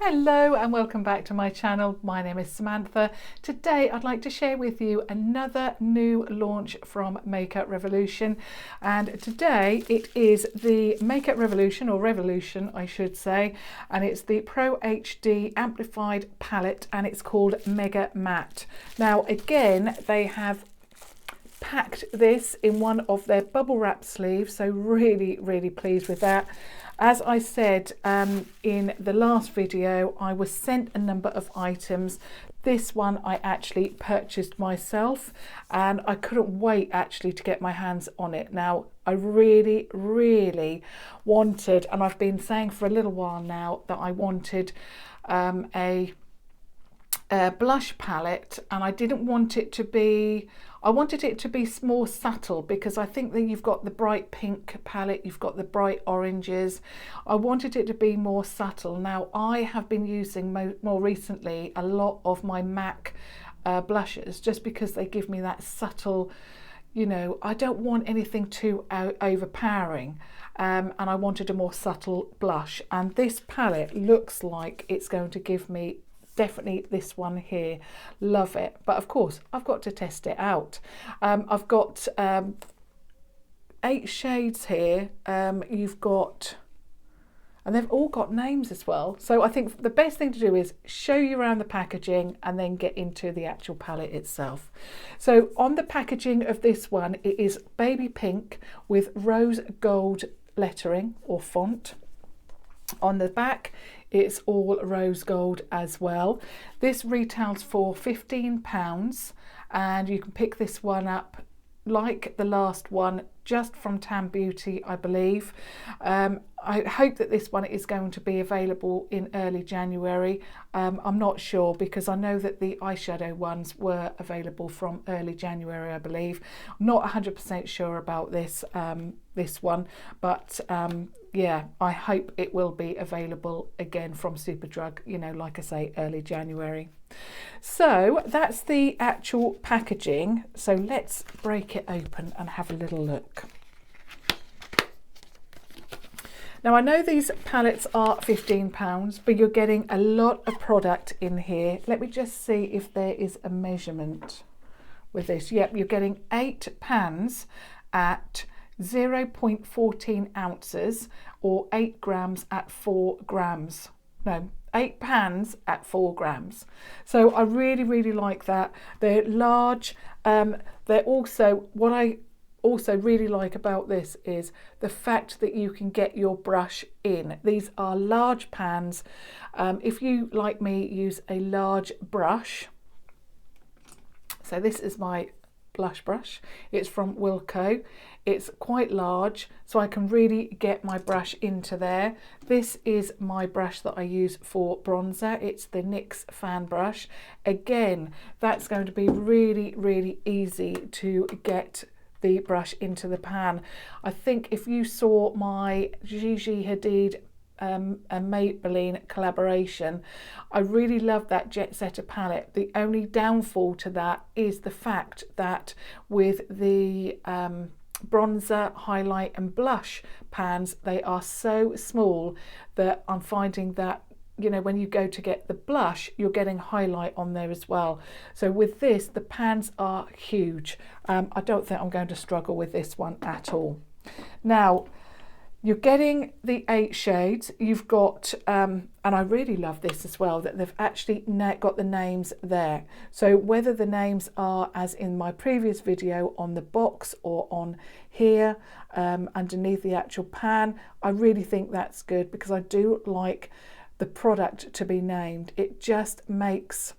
Hello and welcome back to my channel. My name is Samantha. Today I'd like to share with you another new launch from Makeup Revolution, and today it is the Makeup Revolution, or Revolution I should say, and it's the Pro HD Amplif-eyed palette and it's called Mega Matte. Now again, they have packed this in one of their bubble wrap sleeves, so really pleased with that. As I said in the last video, I was sent a number of items. This one I actually purchased myself and I couldn't wait actually to get my hands on it. Now I really wanted, and I've been saying for a little while now, that I wanted a blush palette, and I didn't want it to be, I wanted it to be more subtle, because I think that you've got the bright pink palette, you've got the bright oranges. I wanted it to be more subtle. Now I have been using more recently a lot of my MAC blushes, just because they give me that subtle, you know, I don't want anything too overpowering, and I wanted a more subtle blush, and this palette looks like it's going to give me definitely this one here. Love it, but of course I've got to test it out. I've got 8 shades here. You've got, and they've all got names as well, so I think the best thing to do is show you around the packaging and then get into the actual palette itself. So on the packaging of this one, it is baby pink with rose gold lettering or font. On the back it's all rose gold as well. This retails for £15 and you can pick this one up like the last one just from Tam Beauty, I believe. I hope that this one is going to be available in early January. I'm not sure, because I know that the eyeshadow ones were available from early January, I believe. I'm not 100% sure about this this one, but yeah, I hope it will be available again from Superdrug, you know, like I say, early January. So that's the actual packaging. So let's break it open and have a little look. Now I know these palettes are £15, but you're getting a lot of product in here. Let me just see if there is a measurement with this. Yep, you're getting 8 pans at 0.14 ounces or 8 grams at 4 grams. No, 8 pans at 4 grams. So I really like that. They're large. They're also, what I also really like about this is the fact that you can get your brush in. These are large pans. If you, like me, use a large brush, so this is my blush brush, it's from Wilko. It's quite large, so I can really get my brush into there. This is my brush that I use for bronzer. It's the NYX fan brush. Again, that's going to be really easy to get the brush into the pan. I think if you saw my Gigi Hadid and Maybelline collaboration, I really love that Jetsetter palette. The only downfall to that is the fact that with the bronzer, highlight and blush pans, they are so small that I'm finding that, you know, when you go to get the blush, you're getting highlight on there as well. So with this, the pans are huge. I don't think I'm going to struggle with this one at all. Now you're getting the 8 shades. You've got, and I really love this as well, that they've actually got the names there. So whether the names are, as in my previous video, on the box or on here underneath the actual pan, I really think that's good, because I do like the product to be named. It just makes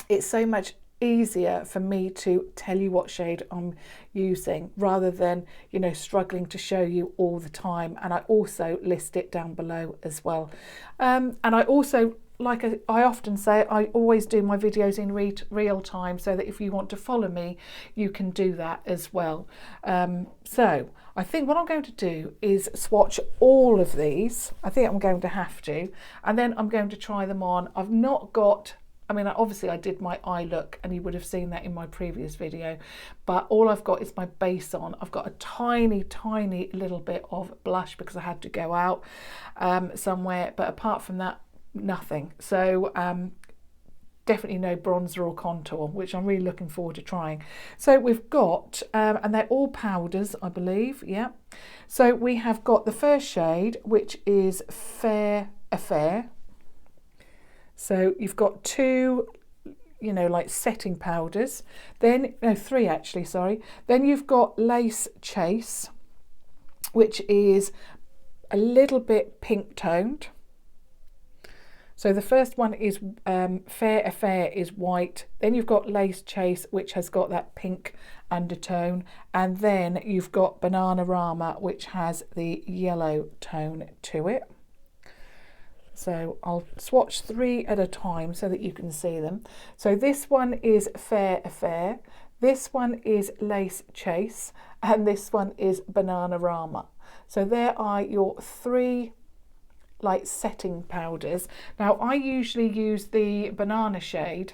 it so much easier for me to tell you what shade I'm using, rather than, you know, struggling to show you all the time. And I also list it down below as well. And I also, like I often say, I always do my videos in real time, so that if you want to follow me, you can do that as well. So I think what I'm going to do is swatch all of these. I think I'm going to have to, and then I'm going to try them on. I've not got, I mean, obviously I did my eye look and you would have seen that in my previous video, but all I've got is my base on. I've got a tiny little bit of blush because I had to go out somewhere, but apart from that, nothing. So definitely no bronzer or contour, which I'm really looking forward to trying. So we've got, and they're all powders, I believe, yeah. So we have got the first shade, which is Fair Affair. So you've got two, you know, like setting powders. Then, no, three actually, sorry. Then you've got Lace Chase, which is a little bit pink toned. So the first one is Fair Affair is white. Then you've got Lace Chase, which has got that pink undertone. And then you've got Bananarama, which has the yellow tone to it. So I'll swatch three at a time so that you can see them. So this one is Fair Affair. This one is Lace Chase. And this one is Bananarama. So there are your three like setting powders. Now I usually use the banana shade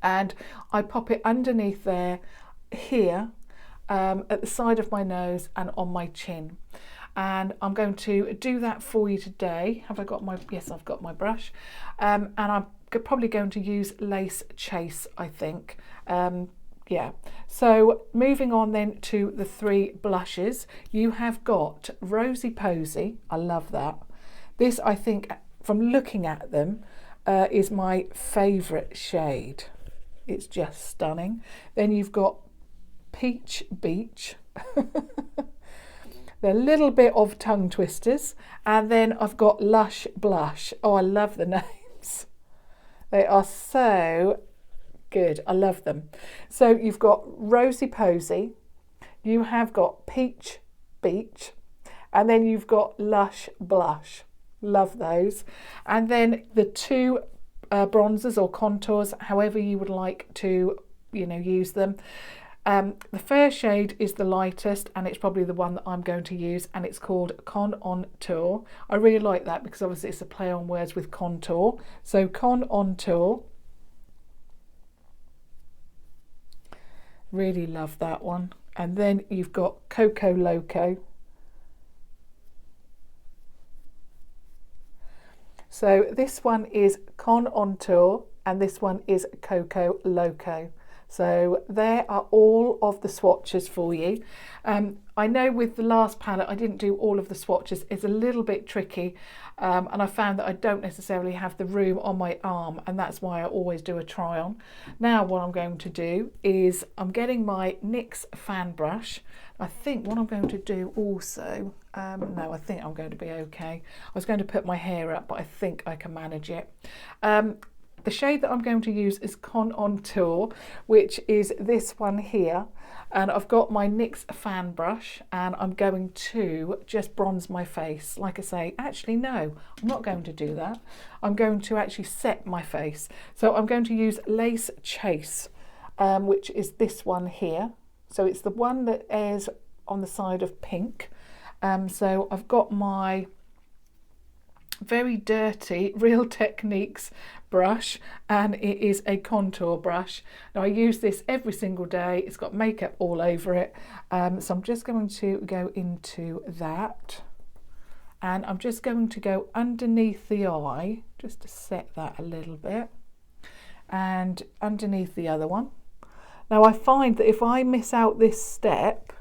and I pop it underneath there, here, at the side of my nose and on my chin. And I'm going to do that for you today. Have I got my, yes, I've got my brush. And I'm probably going to use Lace Chase, I think. Yeah, so moving on then to the three blushes. You have got Rosy Posy, I love that. This, I think, from looking at them, is my favourite shade. It's just stunning. Then you've got Peach Beach. They're a little bit of tongue twisters. And then I've got Lush Blush. Oh, I love the names. They are so good. I love them. So you've got Rosy Posy. You have got Peach Beach. And then you've got Lush Blush. Love those. And then the two bronzers or contours, however you would like to, you know, use them. The first shade is the lightest and it's probably the one that I'm going to use, and it's called Con On Tour. I really like that because obviously it's a play on words with contour. So Con On Tour. Really love that one. And then you've got Coco Loco. So this one is Con On Tour and this one is Coco Loco. So there are all of the swatches for you. I know with the last palette I didn't do all of the swatches. It's a little bit tricky and I found that I don't necessarily have the room on my arm, and that's why I always do a try on. Now what I'm going to do is I'm getting my NYX fan brush. I think what I'm going to do also, no, I think I'm going to be okay. I was going to put my hair up, but I think I can manage it. The shade that I'm going to use is Con On Tour, which is this one here. And I've got my NYX fan brush and I'm going to just bronze my face. Like I say, actually, no, I'm not going to do that. I'm going to actually set my face. So I'm going to use Lace Chase, which is this one here. So it's the one that is on the side of pink. So I've got my very dirty Real Techniques brush, and it is a contour brush. Now I use this every single day. It's got makeup all over it. So I'm just going to go into that, and I'm just going to go underneath the eye just to set that a little bit, and underneath the other one. Now I find that if I miss out this step,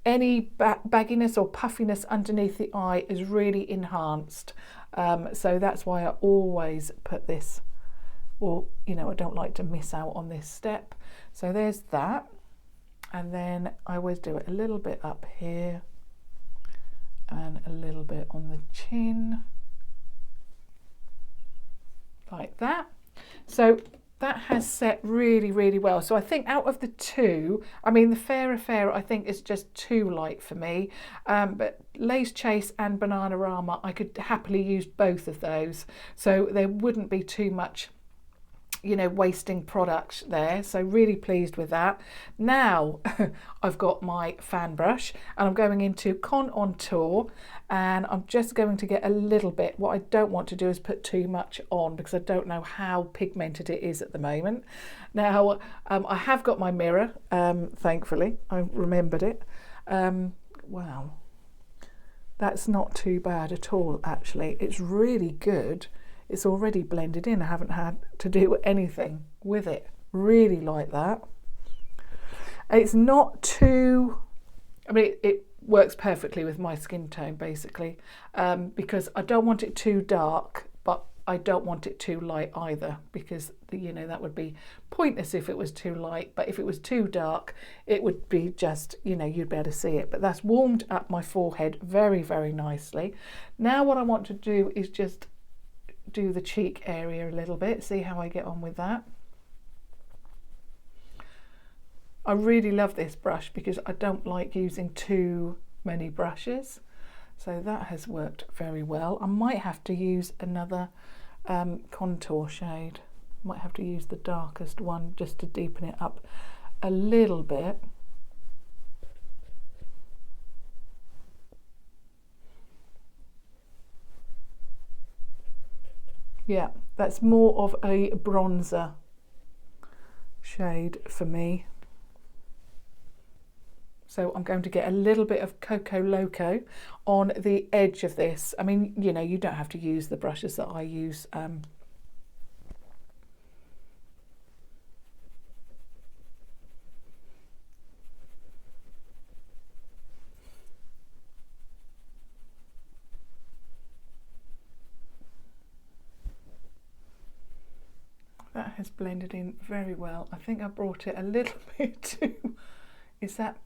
any bagginess or puffiness underneath the eye is really enhanced. So that's why I always put this, or, you know, I don't like to miss out on this step. So there's that. And then I always do it a little bit up here and a little bit on the chin, like that. So that has set really, really well. So I think out of the two, I mean, the Fair Affair I think is just too light for me. But Lace Chase and Bananarama, I could happily use both of those. So there wouldn't be too much, you know, wasting product there. So really pleased with that. Now I've got my fan brush and I'm going into Con On Tour, and I'm just going to get a little bit. What I don't want to do is put too much on because I don't know how pigmented it is at the moment. Now I have got my mirror, thankfully I remembered it. Wow, That's not too bad at all, actually. It's really good. It's already blended in. I haven't had to do anything with it. Really like that. It's not too, I mean, it works perfectly with my skin tone, basically, because I don't want it too dark, but I don't want it too light either, because, you know, that would be pointless if it was too light. But if it was too dark, it would be just, you know, you'd be able to see it. But that's warmed up my forehead very, very nicely. Now what I want to do is just do the cheek area a little bit, see how I get on with that. I really love this brush because I don't like using too many brushes. So that has worked very well. I might have to use another contour shade. Might have to use the darkest one just to deepen it up a little bit. Yeah, that's more of a bronzer shade for me. So I'm going to get a little bit of Coco Loco on the edge of this. I mean, you know, you don't have to use the brushes that I use. That has blended in very well. I think I brought it a little bit too, is that,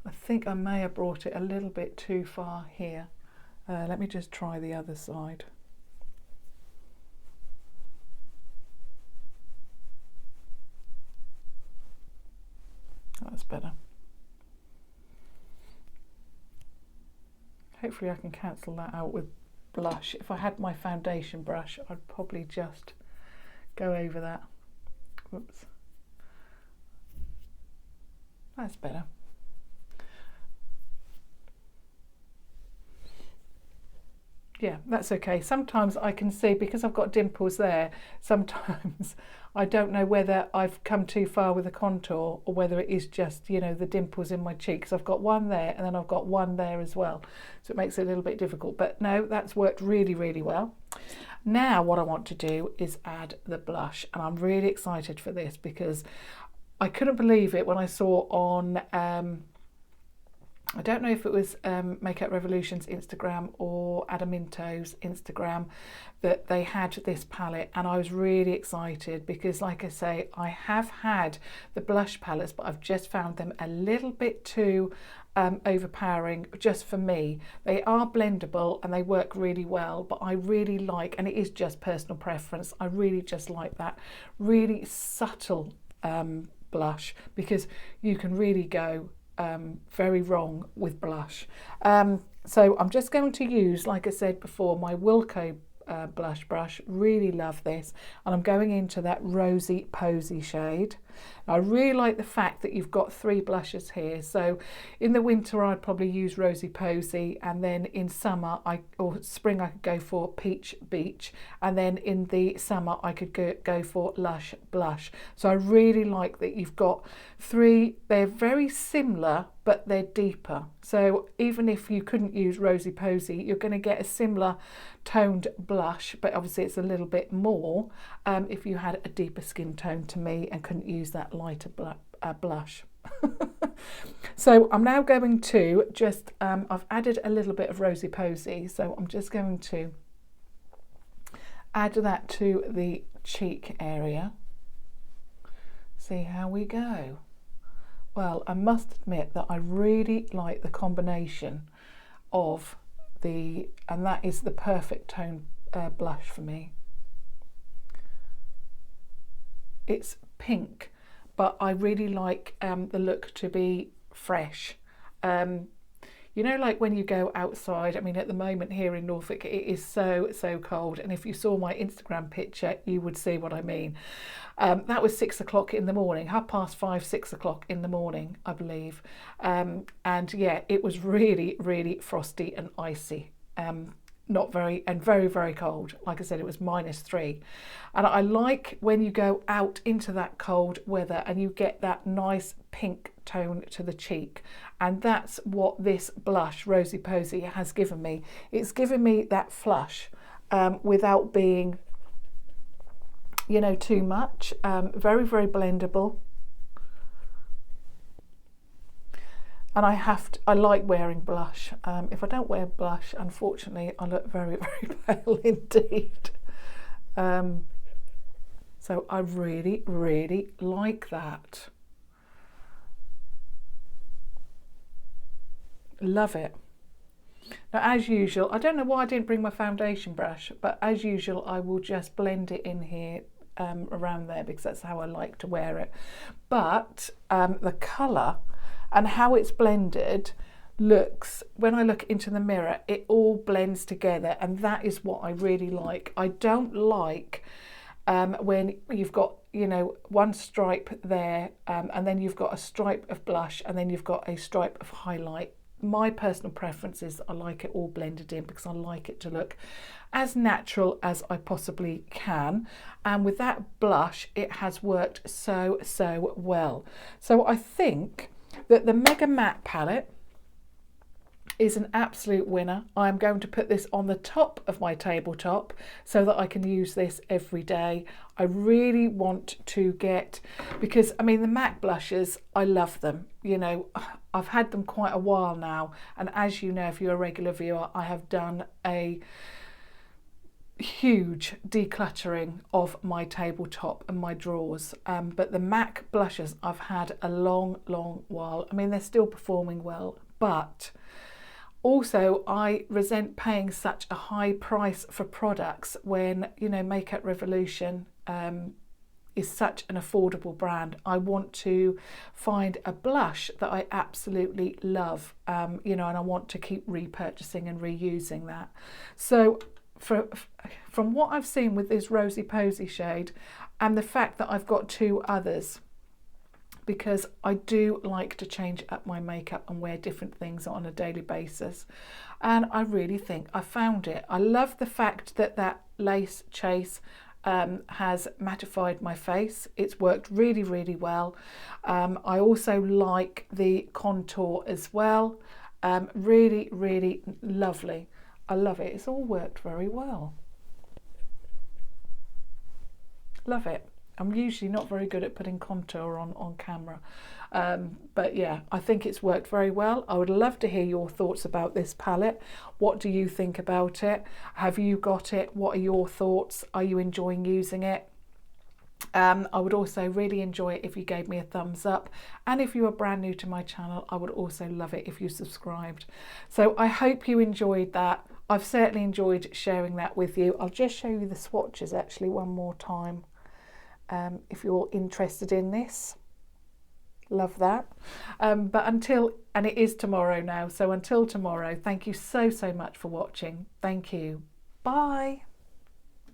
I think I may have brought it a little bit too far here. Let me just try the other side. That's better. Hopefully I can cancel that out with blush. If I had my foundation brush, I'd probably just go over that. Whoops. That's better. Yeah, that's okay. Sometimes I can see, because I've got dimples there, sometimes I don't know whether I've come too far with the contour or whether it is just, you know, the dimples in my cheeks. I've got one there and then I've got one there as well. So it makes it a little bit difficult. But no, that's worked really, really well. Now what I want to do is add the blush. And I'm really excited for this because I couldn't believe it when I saw on... I don't know if it was Makeup Revolution's Instagram or Adaminto's Instagram that they had this palette, and I was really excited because, like I say, I have had the blush palettes, but I've just found them a little bit too overpowering just for me. They are blendable and they work really well, but I really like, and it is just personal preference, I really just like that really subtle blush, because you can really go very wrong with blush. So I'm just going to use, like I said before, my Wilko blush brush. Really love this, and I'm going into that Rosy Posy shade. I really like the fact that you've got 3 blushes here. So in the winter I'd probably use Rosy Posy, and then in summer or spring I could go for Peach Beach, and then in the summer I could go for Lush Blush. So I really like that you've got 3. They're very similar but they're deeper. So even if you couldn't use Rosy Posy, you're going to get a similar toned blush, but obviously it's a little bit more if you had a deeper skin tone to me and couldn't use that lighter blush. So I'm now going to just, I've added a little bit of Rosy Posy, so I'm just going to add that to the cheek area. See how we go. Well, I must admit that I really like the combination of and that is the perfect tone blush for me. It's pink, but I really like the look to be fresh. You know, like when you go outside, I mean, at the moment here in Norfolk, it is so cold. And if you saw my Instagram picture, you would see what I mean. That was 6 o'clock in the morning, 5:30, 6 o'clock in the morning, I believe. And yeah, it was really, really frosty and icy. not very, and very, very cold. Like I said, it was -3. And I like when you go out into that cold weather and you get that nice pink tone to the cheek. And that's what this blush, Rosy Posy, has given me. It's given me that flush without being, you know, too much. Very, very blendable. And I like wearing blush. If I don't wear blush, unfortunately, I look very, very pale indeed. So I really, really like that. Love it. Now, as usual, I don't know why I didn't bring my foundation brush, but as usual, I will just blend it in here around there because that's how I like to wear it. But the colour and how it's blended looks, when I look into the mirror, it all blends together, and that is what I really like. I don't like when you've got, you know, one stripe there and then you've got a stripe of blush and then you've got a stripe of highlight. My personal preference is I like it all blended in because I like it to look as natural as I possibly can. And with that blush, it has worked so, so well. So I think that the Mega Matte palette is an absolute winner. I'm going to put this on the top of my tabletop so that I can use this every day. I really want to get, because I mean the MAC blushes, I love them. You know, I've had them quite a while now, and as you know, if you're a regular viewer, I have done a huge decluttering of my tabletop and my drawers, but the MAC blushes I've had a long while. I mean, they're still performing well, but also I resent paying such a high price for products when, you know, Makeup Revolution is such an affordable brand. I want to find a blush that I absolutely love, you know, and I want to keep repurchasing and reusing that. So from what I've seen with this Rosy Posy shade and the fact that I've got two others, because I do like to change up my makeup and wear different things on a daily basis, and I really think I found it. I love the fact that that lace chase has mattified my face. It's worked really well. I also like the contour as well. Really lovely. I love it. It's all worked very well. Love it. I'm usually not very good at putting contour on camera, but yeah, I think it's worked very well. I would love to hear your thoughts about this palette. What do you think about it? Have you got it? What are your thoughts? Are you enjoying using it? I would also really enjoy it if you gave me a thumbs up, and if you are brand new to my channel, I would also love it if you subscribed. So I hope you enjoyed that. I've certainly enjoyed sharing that with you. I'll just show you the swatches actually one more time. If you're interested in this, love that. But until, and it is tomorrow now, so until tomorrow, thank you so much for watching. Thank you. Bye.